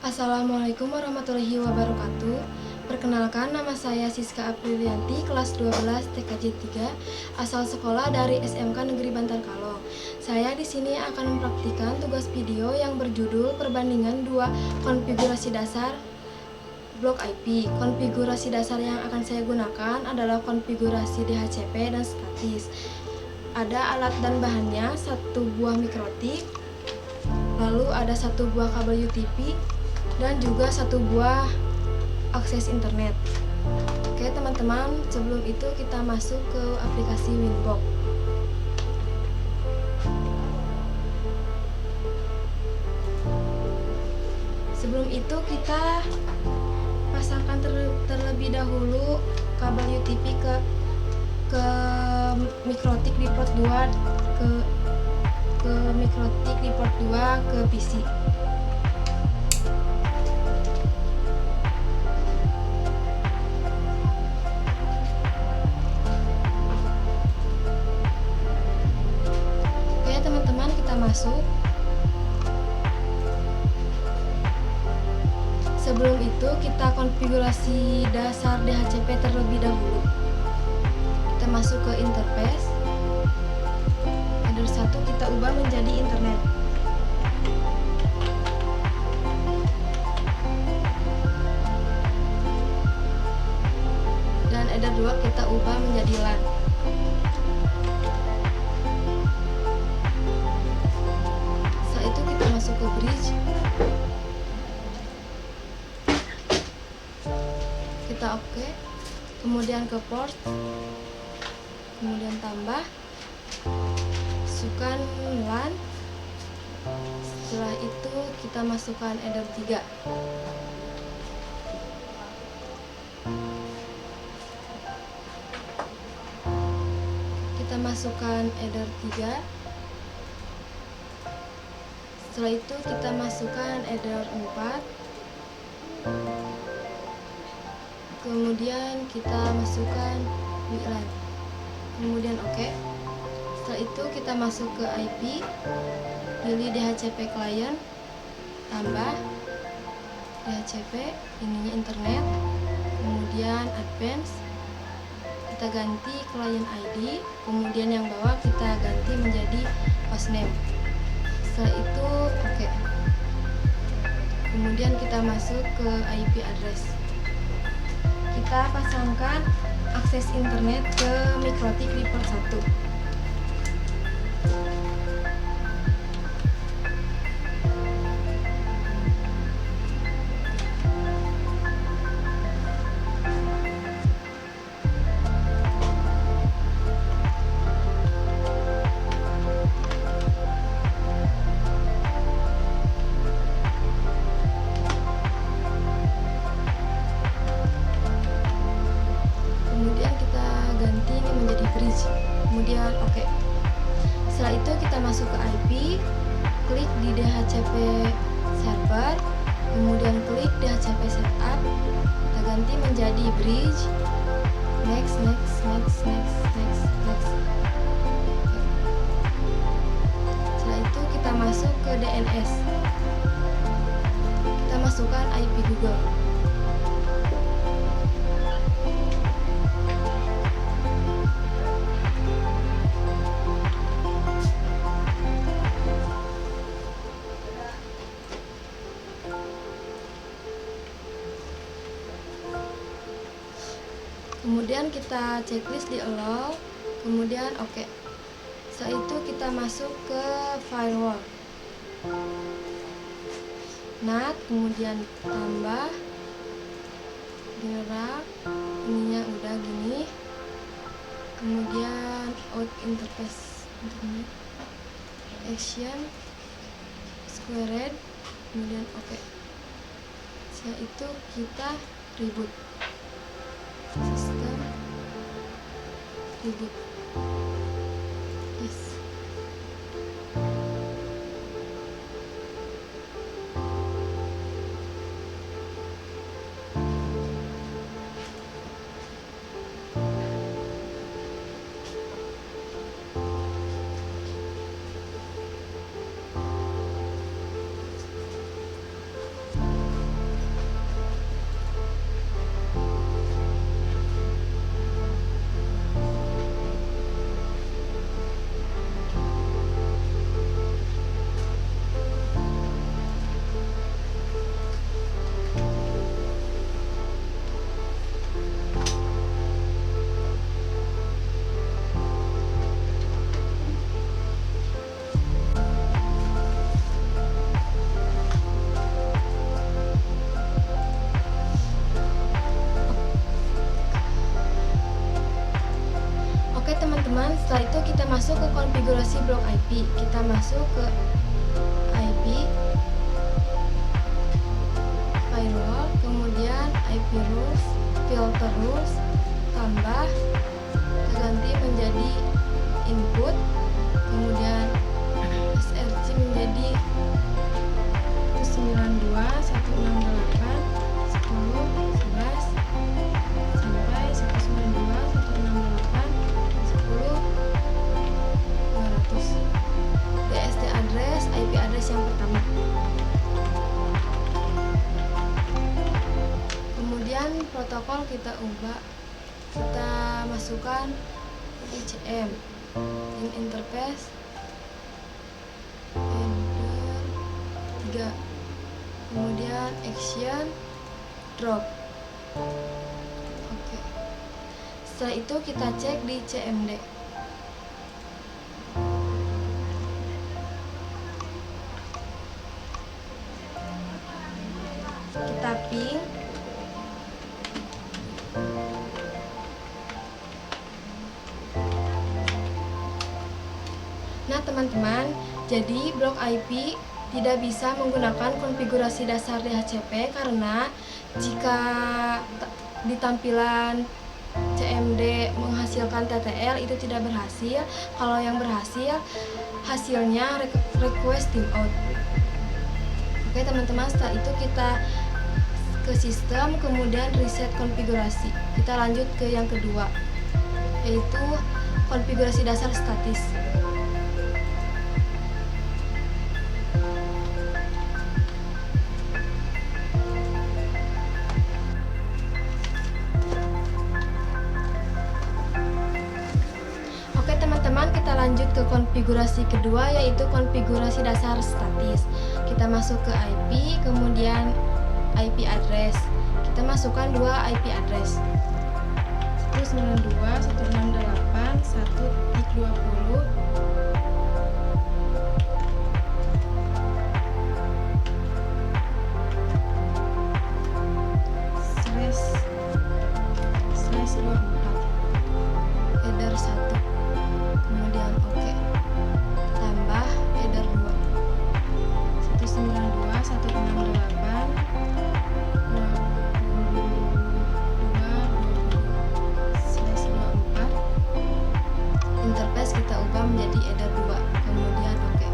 Assalamualaikum warahmatullahi wabarakatuh. Perkenalkan, nama saya Siska Aprilianti, kelas 12 TKJ 3, asal sekolah dari SMK Negeri Bantar Kalong. Saya di sini akan mempraktikkan tugas video yang berjudul perbandingan dua konfigurasi dasar blok IP. Konfigurasi dasar yang akan saya gunakan adalah konfigurasi DHCP dan statis. Ada alat dan bahannya, satu buah mikrotik, lalu ada satu buah kabel UTP, dan juga satu buah akses internet. Oke teman-teman, sebelum itu kita masuk ke aplikasi Winbox. Sebelum itu kita pasangkan terlebih dahulu kabel UTP ke mikrotik di port 2 ke mikrotik di port 2 ke PC. Masuk. Sebelum itu kita konfigurasi dasar DHCP terlebih dahulu. Kita masuk ke interface. Header 1 kita ubah menjadi internet. Dan header 2 kita ubah menjadi LAN. Masuk ke bridge, kita oke, kemudian ke port, kemudian tambah, masukkan LAN. Setelah itu kita masukkan header 3. Kita masukkan header 3. Setelah itu kita masukkan header 4. Kemudian kita masukkan WLAN. Kemudian oke. Setelah itu kita masuk ke IP. Pilih DHCP client. Tambah DHCP, ininya internet. Kemudian advance. Kita ganti client ID. Kemudian yang bawah kita ganti menjadi hostname. Setelah itu oke. Kemudian kita masuk ke IP address. Kita pasangkan akses internet ke mikrotik di port 1. Kemudian oke. Setelah itu kita masuk ke IP, klik di DHCP server, kemudian klik DHCP setup, kita ganti menjadi bridge, next. Setelah itu kita masuk ke DNS, kita masukkan IP Google. Kemudian kita checklist di allow, kemudian oke. Setelah itu kita masuk ke firewall, NAT, kemudian tambah, gerak, ininya udah gini, kemudian out interface, action, squared, kemudian oke. Setelah itu kita reboot sistem, reboot. Yes. Oke teman-teman, setelah itu kita masuk ke konfigurasi blok IP. Kita masuk ke IP, firewall, kemudian IP rules, filter rules, tambah, kita ganti menjadi input, kemudian SRC menjadi 192.168.10.11 sampai 192.168.10.200. DST address, IP address yang pertama. Kemudian protokol kita ubah, kita masukkan ICM, in interface header 3, kemudian action drop. Oke. Setelah itu kita cek di CMD. Kita ping. Nah teman-teman, jadi blok IP tidak bisa menggunakan konfigurasi dasar DHCP karena jika di tampilan CMD menghasilkan TTL itu tidak berhasil. Kalau yang berhasil, hasilnya request timeout. Oke teman-teman, setelah itu kita ke sistem, kemudian reset konfigurasi. Kita lanjut ke yang kedua, yaitu konfigurasi dasar statis. Teman-teman, kita lanjut ke konfigurasi kedua, yaitu konfigurasi dasar statis. Kita masuk ke IP, kemudian IP address. Kita masukkan dua IP address, 192.168.1.20. Header 1, kemudian oke, tambah header 2, 192.168.22.24. Interface kita ubah menjadi header 2, kemudian oke.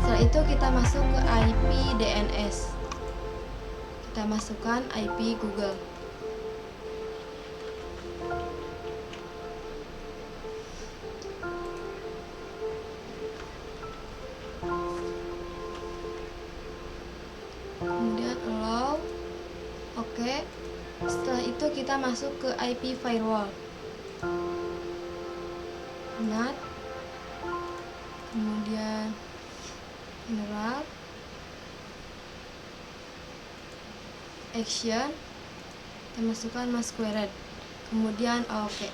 Setelah itu kita masuk ke IP DNS. Kita masukkan IP Google. Kemudian allow, oke. Setelah itu kita masuk ke IP firewall, NAT, kemudian general, action, kita masukkan masquerade, kemudian oke.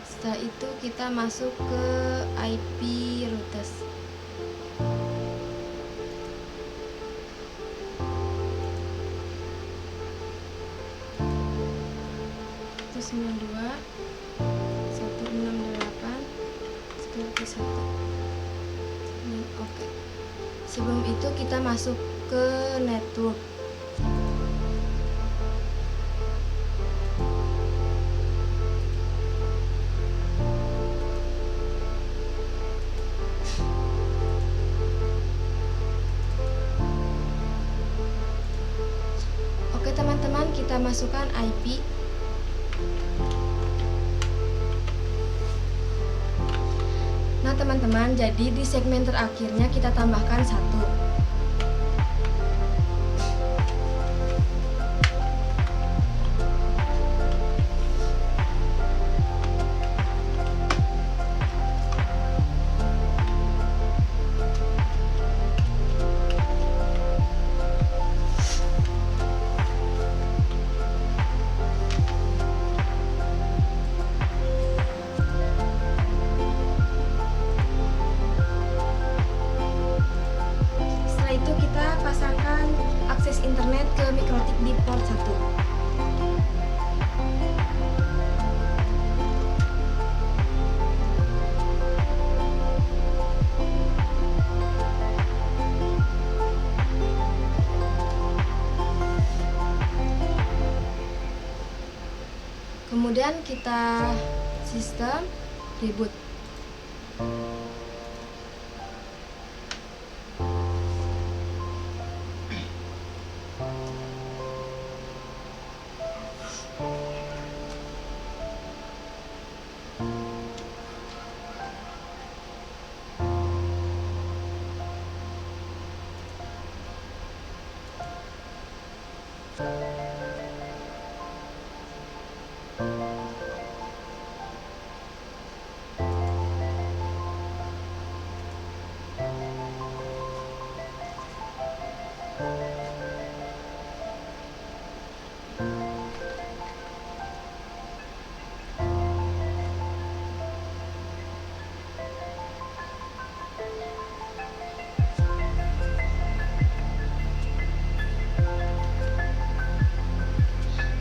Setelah itu kita masuk ke IP routes. Oke. Sebelum itu kita masuk ke network. Oke teman-teman, kita masukkan IP. Nah teman-teman, jadi di segmen terakhirnya kita tambahkan 1. Itu kita pasangkan akses internet ke mikrotik di port 1. Kemudian kita sistem reboot.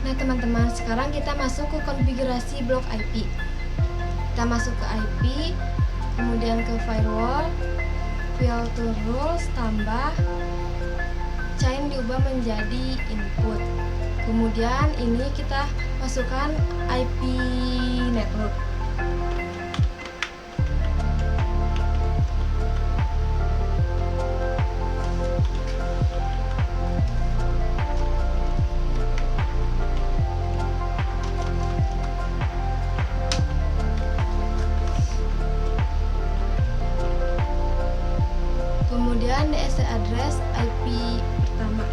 Nah teman-teman, sekarang kita masuk ke konfigurasi blok IP. Kita masuk ke IP, kemudian ke firewall, filter rules, tambah chain diubah menjadi input. Kemudian ini kita masukkan IP network. Kemudian DSC address IP pertama.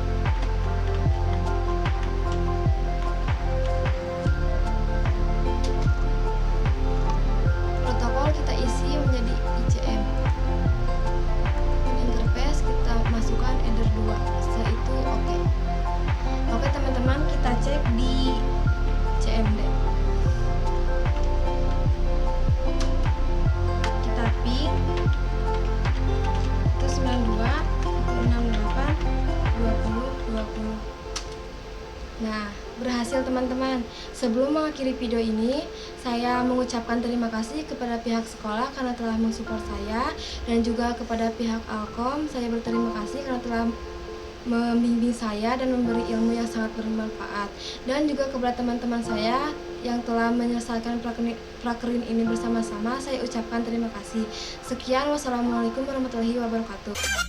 Protokol kita isi menjadi ICM. Interface kita masukkan header 2. Setelah itu oke. Oke teman-teman, kita cek di CMD. Kita ping 92.168.20.20. Nah, berhasil teman-teman. Sebelum mengakhiri video ini, saya mengucapkan terima kasih kepada pihak sekolah karena telah mensupport saya, dan juga kepada pihak Alkom. Saya berterima kasih karena telah membimbing saya dan memberi ilmu yang sangat bermanfaat, dan juga kepada teman-teman saya yang telah menyelesaikan prakerin ini bersama-sama. Saya ucapkan terima kasih. Sekian, wassalamualaikum warahmatullahi wabarakatuh.